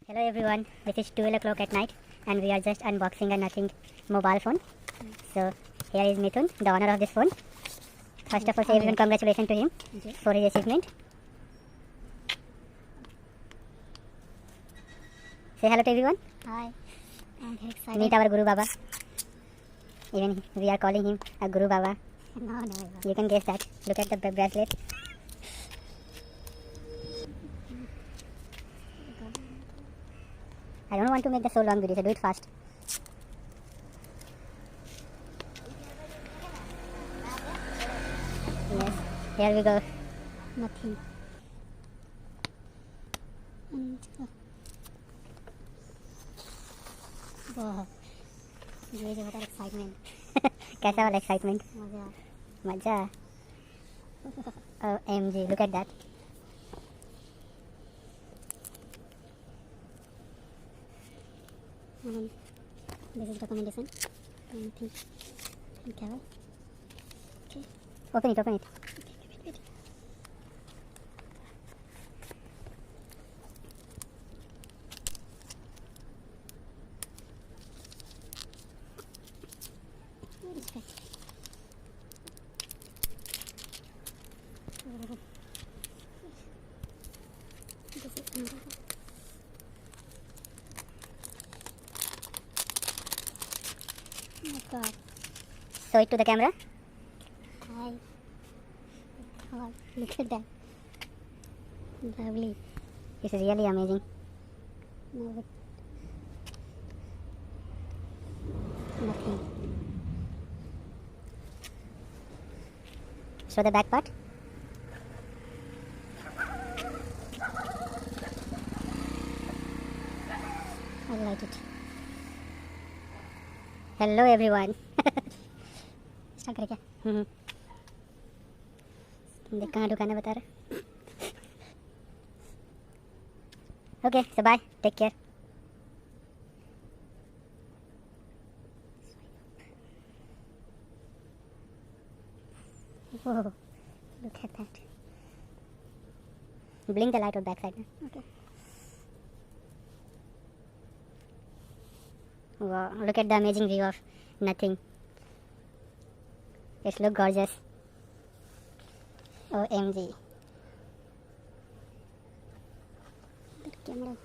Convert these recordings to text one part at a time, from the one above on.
Hello everyone, this is 12 o'clock at night and we are just unboxing a nothing mobile phone. So here is Mithun, the owner of this phone. First of all, say everyone congratulations to him for his achievement. Say hello to everyone. Hi, I'm very excited. Meet our Guru Baba. Even we are calling him a Guru Baba. No. You can guess that. Look at the bracelet. I don't want to make the so long video, so do it fast. Yes, here we go. Nothing. Wow. ये जो होता है excitement. कैसा वाला excitement? मजा. मजा. OMG, look at that. This is documentation. Anything. Okay. Okay. Open it, open it. Wait. Where is that? This is another. Oh my God. Show it to the camera. Hi. Oh, look at that. Lovely. This is really amazing. No, but nothing. Show the back part. I like it. Hello everyone. Start करें क्या? देख कहाँ दुकान है बता रहा. Okay, so bye. Take care. Whoa, look at that. Blink the light on back side. Okay. Wow, look at the amazing view of nothing. It looks gorgeous. OMG. The camera.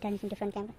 Turn it into front camera.